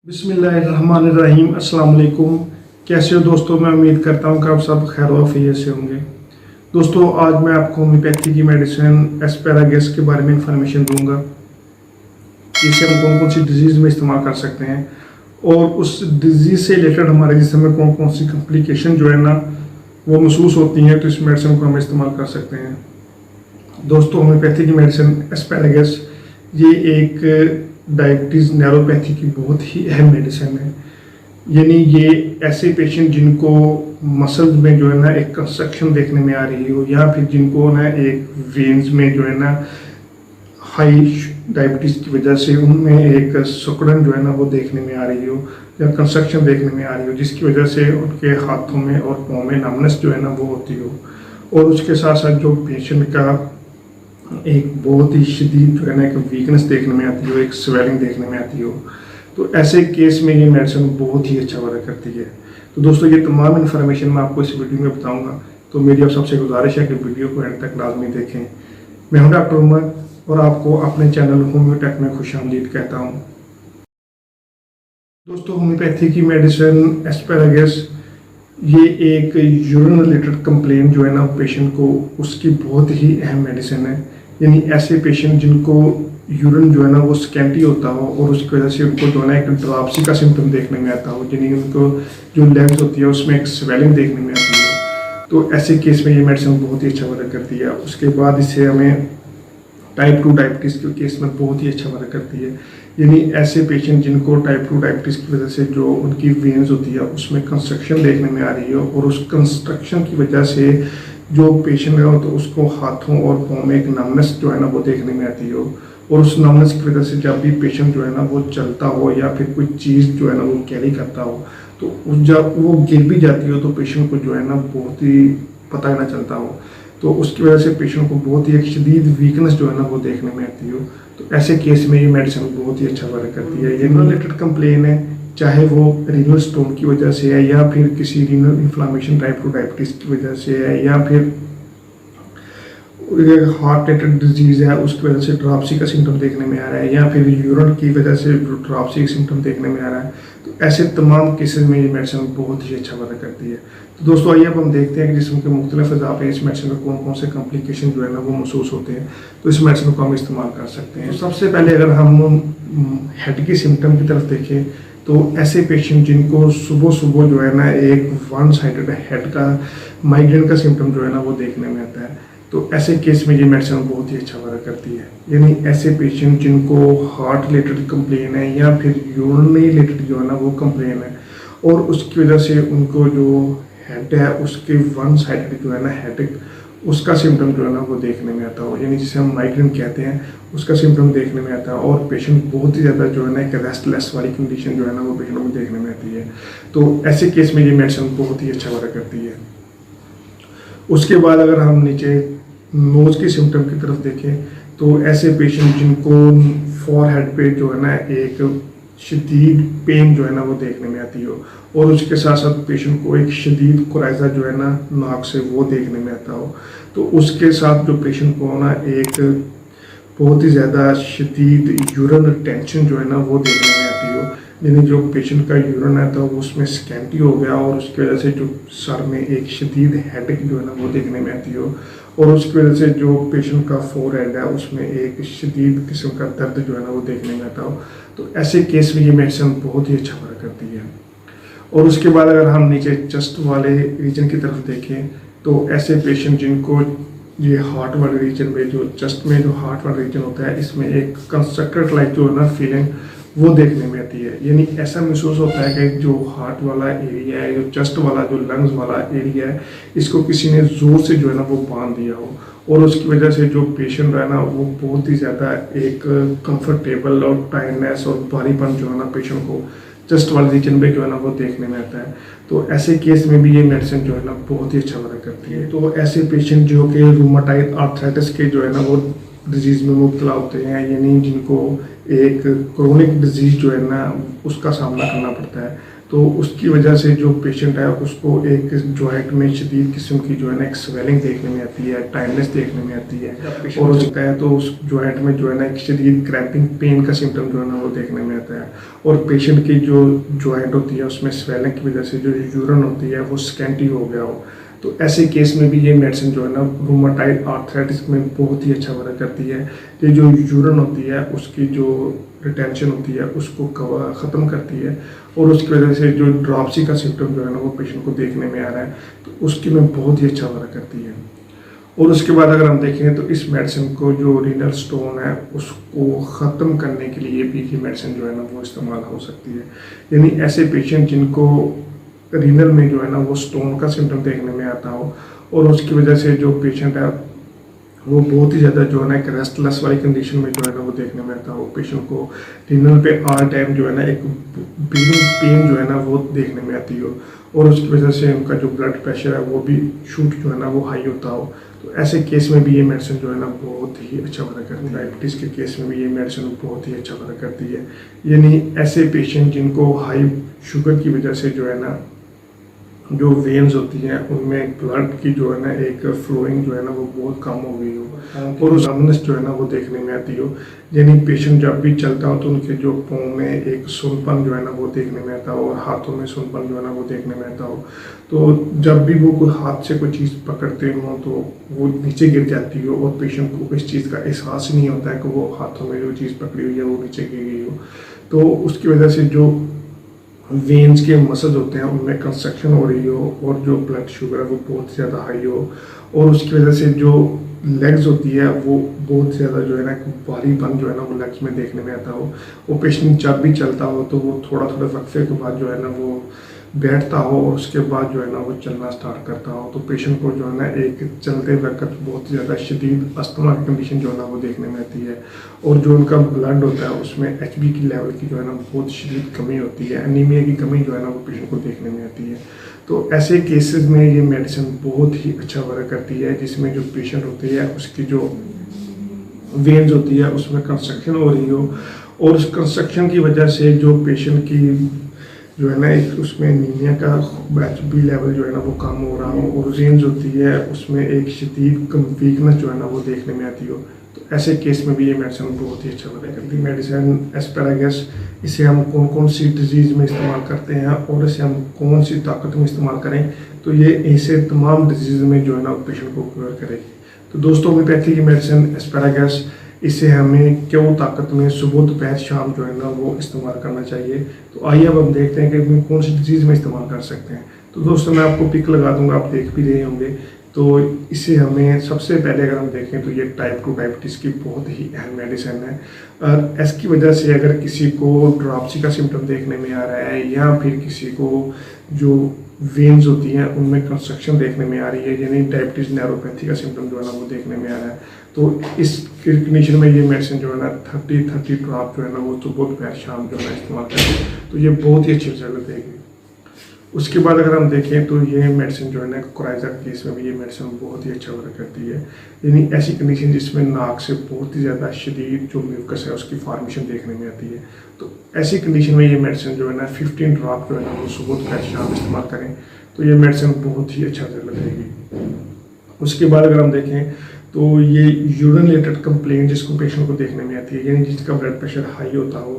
बिस्मिल्लाहिर्रहमानिर्रहीम। अस्सलाम वालेकुम। कैसे हो दोस्तों? मैं उम्मीद करता हूँ कि आप सब खैर वफियत से होंगे। दोस्तों, आज मैं आपको होम्योपैथी की मेडिसिन एस्पैरागस के बारे में इंफॉर्मेशन दूंगा। इसे हम कौन कौन सी डिजीज़ में इस्तेमाल कर सकते हैं और उस डिजीज़ से रिलेटेड हमारे जिस्म में कौन कौन सी कॉम्प्लिकेशन जो है ना वो महसूस होती हैं, तो इस मेडिसिन को हम इस्तेमाल कर सकते हैं। दोस्तों, होम्योपैथी की मेडिसिन एस्पैरागस ये एक डायबिटीज़ नैरोपैथी की बहुत ही अहम मेडिसिन है। यानी ये ऐसे पेशेंट जिनको मसल्स में जो है ना एक कंस्ट्रक्शन देखने में आ रही हो, या फिर जिनको ना एक वेन्स में जो है ना हाई डायबिटीज़ की वजह से उनमें एक सिकुड़न जो है ना वो देखने में आ रही हो, या कंस्ट्रक्शन देखने में आ रही हो, जिसकी वजह से उनके हाथों में और पाँव में नमनेस जो है ना वो होती हो, और उसके साथ साथ जो पेशेंट का एक बहुत ही शदीद जो है ना एक वीकनेस देखने में आती हो, एक स्वेलिंग देखने में आती हो, तो ऐसे केस में ये मेडिसिन बहुत ही अच्छा वर्क करती है। तो दोस्तों, ये तमाम इन्फॉर्मेशन मैं आपको इस वीडियो में बताऊंगा, तो मेरी आप सबसे गुजारिश है कि वीडियो को एंड तक लाजमी देखें। मैं हूं डॉक्टर उमर और आपको अपने चैनल होम्योटेक में खुशामदीद कहता हूं। दोस्तों, होम्योपैथी की मेडिसिन एस्पैरागस ये एक यूरिन रिलेटेड कंप्लेन जो है ना पेशेंट को, उसकी बहुत ही अहम मेडिसिन है। यानी ऐसे पेशेंट जिनको यूरिन जो है ना वो स्कैंटी होता हो और उसकी वजह से उनको जो है ना एक ड्रॉप्सी का सिम्टम देखने में आता हो, यानी उनको जो लेग्स होती है उसमें एक स्वेलिंग देखने में आती है, तो ऐसे केस में ये मेडिसिन बहुत ही अच्छा वर्क करती है। उसके बाद इससे हमें टाइप 2 डायबिटीज़ के केस में बहुत ही अच्छा वर्क करती है। यानी ऐसे पेशेंट जिनको टाइप 2 डायबिटीज़ की वजह से जो उनकी वेन्स होती है उसमें कंस्ट्रक्शन देखने में आ रही हो, और उस कंस्ट्रक्शन की वजह से जो पेशेंट है तो उसको हाथों और पाँव में एक नमनेस जो है ना वो देखने में आती हो, और उस नमनेस की वजह से जब भी पेशेंट जो है ना वो चलता हो या फिर कोई चीज़ जो है ना वो कैरी करता हो, तो जब वो गिर भी जाती हो तो पेशेंट को जो है ना बहुत ही पता ही ना चलता हो, तो उसकी वजह से पेशेंट को बहुत ही एक शदीद वीकनेस जो है ना वो देखने में आती हो। तो ऐसे केस में ये मेडिसिन बहुत ही अच्छा वर्क करती है। ये रिलेटेड कंप्लेन है, चाहे वो रीनल स्टोन की वजह से है, या फिर किसी रीनल इन्फ्लामेशन टाइप 2 डायबिटीज़ की वजह से है, या फिर हार्ट रिलेटेड डिजीज़ है उसकी वजह से ड्रॉप्सी का सिम्टम देखने में आ रहा है, या फिर यूरिन की वजह से ड्रॉप्सी का सिम्टम देखने में आ रहा है, तो ऐसे तमाम केसेस में ये मेडिसिन बहुत ही अच्छा वर्क करती है। तो दोस्तों, आइए अब हम देखते हैं कि जिस्म के मुख्तलिफ अज़ा पे इस मेडिसिन में कौन कौन से कॉम्प्लिकेशन जो है ना वो महसूस होते हैं, तो इस मेडिसिन को हम इस्तेमाल कर सकते हैं। सबसे पहले अगर हम हेड के सिम्टम की तरफ देखें, तो ऐसे पेशेंट जिनको सुबह सुबह जो है ना एक वन साइडेड हेड का माइग्रेन का सिम्टम जो है ना वो देखने में आता है, तो ऐसे केस में ये मेडिसिन बहुत ही अच्छा वर्क करती है। यानी ऐसे पेशेंट जिनको हार्ट रिलेटेड कंप्लेन है या फिर यूरिन रिलेटेड जो है ना वो कंप्लेन है, और उसकी वजह से उनको जो हेड है उसके वन साइडेड जो है ना हेडेक उसका सिम्टम जो है ना वो देखने में आता हो, यानी जिसे हम माइग्रेन कहते हैं उसका सिम्टम देखने में आता है, और पेशेंट बहुत ही ज़्यादा जो है ना एक रेस्टलेस वाली कंडीशन जो है ना वो पेशेंट को देखने में आती है, तो ऐसे केस में ये मेडिसिन बहुत ही अच्छा वर्क करती है। उसके बाद अगर हम नीचे नोज़ के सिम्टम की तरफ देखें, तो ऐसे पेशेंट जिनको फॉरहेड पे जो है ना एक शदीद पेन जो है ना वो देखने में आती हो, और उसके साथ साथ पेशेंट को एक शदीद कुराइजा जो है ना नाक से वो देखने में आता हो, तो उसके साथ जो पेशेंट को ना एक बहुत ही ज़्यादा शदीद यूरिन टेंशन जो है ना वो देखने में आती हो, यानी जो पेशेंट का यूरिन है तो उसमें स्कैंटी हो गया, और उसकी वजह से जो सर में एक शदीद हेडेक जो है ना वो देखने में आती हो, और उसकी वजह से जो पेशेंट का फोरहेड है उसमें एक शदीद किस्म का दर्द जो है ना वो देखने में आता हो, तो ऐसे केस में ये मेडिसिन बहुत ही अच्छा वर्क करती है। और उसके बाद अगर हम नीचे चेस्ट वाले रीजन की तरफ देखें, तो ऐसे पेशेंट जिनको ये हार्ट वाले रीजन में जो चेस्ट में जो हार्ट वाला रीजन होता है इसमें एक कंस्ट्रक्टेड लाइक जो है ना फीलिंग वो देखने में आती है, यानी ऐसा महसूस होता है कि जो हार्ट वाला एरिया है, जो चेस्ट वाला जो लंग्स वाला एरिया है, इसको किसी ने जोर से जो है ना वो बांध दिया हो, और उसकी वजह से जो पेशेंट है ना वो बहुत ही ज़्यादा एक कंफर्टेबल और टायर्डनेस और भारीपन जो है ना पेशेंट को चेस्ट वाले रीजन में जो है ना वो देखने में आता है, तो ऐसे केस में भी ये मेडिसिन जो है ना बहुत ही अच्छा वर्क करती है। तो ऐसे पेशेंट जो कि रूमेटॉइड आर्थराइटिस के जो है ना वो डिजीज़ में मुब्तला होते हैं, यानी जिनको एक क्रोनिक डिजीज़ जो है ना उसका सामना करना पड़ता है, तो उसकी वजह से जो पेशेंट है उसको एक जॉइंट में शदीद किस्म की जो है ना एक स्वेलिंग देखने में आती है, टाइटनेस देखने में आती है, और हो सकता है तो उस जॉइंट में जो है ना एक शदीद क्रैम्पिंग पेन का सिम्टम जो है ना वो देखने में आता है। और पेशेंट की जो जॉइंट होती है उसमें स्वेलिंग की वजह से जो यूरिन होती है वो स्कैंटी हो गया हो, तो ऐसे केस में भी ये मेडिसिन जो है ना रूमेटॉइड आर्थराइटिस में बहुत ही अच्छा वर्क करती है। ये जो यूरिन होती है उसकी जो रिटेंशन होती है उसको ख़त्म करती है, और उसकी वजह से जो ड्रॉप्सी का सिम्टम जो है ना वो पेशेंट को देखने में आ रहा है तो उसकी में बहुत ही अच्छा वर्क करती है। और उसके बाद अगर हम देखें तो इस मेडिसिन को जो रीनल स्टोन है उसको ख़त्म करने के लिए भी ये मेडिसिन जो है ना वो इस्तेमाल हो सकती है। यानी ऐसे पेशेंट जिनको रीनल में जो है ना वो स्टोन का सिम्टम देखने में आता हो, और उसकी वजह से जो पेशेंट है वो बहुत ही ज़्यादा जो है ना एक रेस्टलेस वाली कंडीशन में जो है ना वो देखने में आता हो, पेशेंट को रीनल पे ऑल टाइम जो है ना एक ब्रीदिंग पेन जो है ना वो देखने में आती हो, और उसकी वजह से उनका जो ब्लड प्रेशर है वो भी शूट जो है ना वो हाई होता हो, तो ऐसे केस में भी ये मेडिसिन जो है ना बहुत ही अच्छा वर्क करती है। डायबिटीज़ के केस में भी ये मेडिसिन बहुत ही अच्छा वर्क करती है। यानी ऐसे पेशेंट जिनको हाई शुगर की वजह से जो है ना जो वेन्स होती हैं उनमें ब्लड की जो है ना एक फ्लोइंग जो है ना वो बहुत कम हो गई हो, और उस नमनेस जो है ना वो देखने में आती हो। यानी पेशेंट जब भी चलता हो तो उनके जो पाँव में एक सुनपन जो है ना वो देखने में आता हो, और हाथों में सुनपन जो है ना वो देखने में आता हो। तो जब भी वो कोई हाथ से कोई चीज़ पकड़ते हो तो वो नीचे गिर जाती हो, और पेशेंट को इस चीज़ का एहसास नहीं होता है कि वो हाथों में जो चीज़ पकड़ी हुई है वो नीचे गिर गई हो। तो उसकी वजह से जो वेन्स के मसल्स होते हैं उनमें कंस्ट्रक्शन हो रही हो, और जो ब्लड शुगर है वो बहुत ज़्यादा हाई हो, और उसकी वजह से जो लेग्स होती है वो बहुत ज़्यादा जो है ना भारीपन जो है ना वो लेग्स में देखने में आता हो। वो पेशेंट जब भी चलता हो तो वो थोड़ा थोड़ा वक्फे के बाद जो है ना वो बैठता हो, और उसके बाद जो है ना वो चलना स्टार्ट करता हो, तो पेशेंट को जो है ना एक चलते वक्त बहुत ज़्यादा शदीद अस्थमा की कंडीशन जो है ना वो देखने में आती है, और जो उनका ब्लड होता है उसमें HB की लेवल की जो है ना बहुत शदीद कमी होती है, एनीमिया की कमी जो है ना वो पेशेंट को देखने में आती है। तो ऐसे केसेस में ये मेडिसिन बहुत ही अच्छा वर्क करती है, जिसमें जो पेशेंट होती है उसकी जो वेन्स होती है उसमें कंस्ट्रक्शन हो रही हो, और उस कंस्ट्रक्शन की वजह से जो पेशेंट की जो है ना एक उसमें एनीमिया का HB लेवल जो है ना वो कम हो रहा हो, और वेन्स होती है उसमें एक शदीद वीकनेस जो है ना वो देखने में आती हो, तो ऐसे केस में भी ये मेडिसिन बहुत ही अच्छा वर्क करती है। मेडिसिन एस्पैरागस, इसे हम कौन कौन सी डिजीज़ में इस्तेमाल करते हैं और इसे हम कौन सी ताकत में इस्तेमाल करें, तो ये ऐसे तमाम डिजीज़ में जो है ना पेशेंट को क्योर करेगी। तो दोस्तों होम्योपैथी की मेडिसिन एस्पैरागस, इसे हमें क्यों ताकत में सुबह दोपहर शाम जो है ना वो इस्तेमाल करना चाहिए। तो आइए अब हम देखते हैं कि हम कौन सी डिजीज़ में इस्तेमाल कर सकते हैं। तो दोस्तों मैं आपको पिक लगा दूंगा, आप देख भी रहे होंगे। तो इसे हमें सबसे पहले अगर हम देखें तो ये टाइप 2 डायबिटीज़ की बहुत ही अहम मेडिसिन है, और इसकी वजह से अगर किसी को ड्रॉप्सी का सिम्टम देखने में आ रहा है, या फिर किसी को जो वेन्स होती हैं उनमें कंस्ट्रक्शन देखने में आ रही है, यानी डायबिटीज़ नैरोपैथी का सिम्टम जो है ना वो देखने में आ रहा है, तो इस कंडीशन में ये मेडिसिन जो है ना 30 ड्रॉप जो है ना वो सुबह दोपहर शाम जो है ना इस्तेमाल करें तो ये बहुत ही अच्छी रिजल्ट देगी। उसके बाद अगर हम देखें तो ये मेडिसिन जो है ना कोराइजा केस में भी ये मेडिसिन बहुत ही अच्छा वर्क करती है, यानी ऐसी कंडीशन जिसमें नाक से बहुत ही ज़्यादा शदीद जो म्यूकस है उसकी फॉर्मेशन देखने में आती है, तो ऐसी कंडीशन में ये मेडिसिन जो है ना 15 ड्रॉप जो है ना वो सुबह दोपहर शाम इस्तेमाल करें तो ये मेडिसिन बहुत ही अच्छा रिजल्ट देगी। उसके बाद अगर हम देखें तो ये यूरिन रिलेटेड कंप्लेंट जिसको पेशेंट को देखने में आती है, यानी जिसका ब्लड प्रेशर हाई होता हो,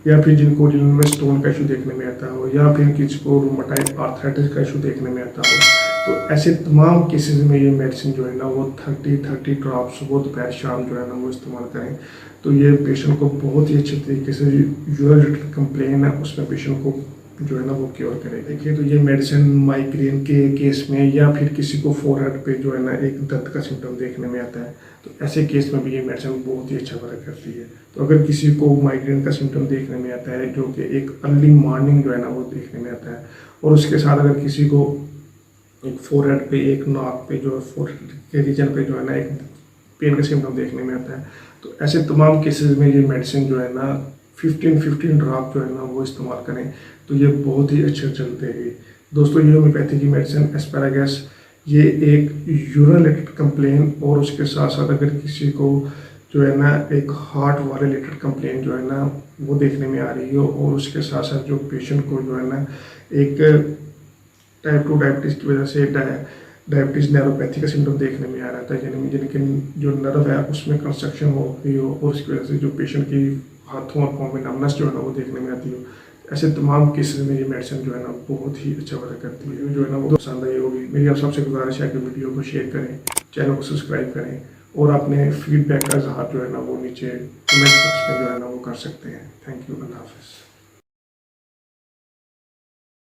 या फिर जिनको यूरिन में स्टोन का इशू देखने में आता हो, या फिर किसी को रूमेटॉइड आर्थराइटिस का इशू देखने में आता हो, तो ऐसे तमाम केसेस में ये मेडिसिन जो है ना वो 30 ड्रॉप सुबह दोपहर शाम जो है ना वो इस्तेमाल करें तो ये पेशेंट को बहुत ही अच्छे तरीके से यूरिन रिलेटेड कंप्लेन है उसमें पेशेंट को जो है ना वो क्योर करे। देखिए तो ये मेडिसिन माइग्रेन के केस में, या फिर किसी को फोरहेड पे जो है ना एक दर्द का सिम्टम देखने में आता है तो ऐसे केस में भी ये मेडिसिन बहुत ही अच्छा वर्क करती है। तो अगर किसी को माइग्रेन का सिम्टम देखने में आता है जो कि एक अर्ली मॉर्निंग जो है ना वो देखने में आता है, और उसके साथ अगर किसी को एक फोरहेड पे, एक नाक पे जो फोरहेड के रीजन पे जो है ना एक पेन का सिम्टम देखने में आता है, तो ऐसे तमाम केसेस में ये मेडिसिन जो है ना 15 ड्रॉप जो है ना वो इस्तेमाल करें तो ये बहुत ही अच्छे रिजल्ट देगी। दोस्तों ये होम्योपैथी की मेडिसिन एस्पैरागस, ये एक यूरिन रिलेटेड कंप्लेन और उसके साथ साथ अगर किसी को जो है ना एक हार्ट वाले रिलेटेड कंप्लेन जो है ना वो देखने में आ रही है, और उसके साथ साथ जो पेशेंट को जो है ना एक टाइप 2 डायबिटीज़ की वजह से डायबिटीज़ नैरोपैथी का सिम्टम देखने में आ रहा था, जिनके जो नर्व है उसमें कंस्ट्रक्शन हो गई हो, और उसकी वजह से जो पेशेंट की हाथों और पाँव में नमनेस जो है ना वो देखने में आती हो। ऐसे तमाम केसेस में ये मेडिसिन जो है ना बहुत ही अच्छा वर्क करती है, जो है ना वो पसंद आई होगी। मेरी आप सबसे गुजारिश है कि वीडियो को शेयर करें, चैनल को सब्सक्राइब करें, और अपने फीडबैक का इजहार जो है ना वो नीचे कमेंट बॉक्स में जो है ना वो कर सकते हैं। थैंक यू, अल्लाह हाफिज़।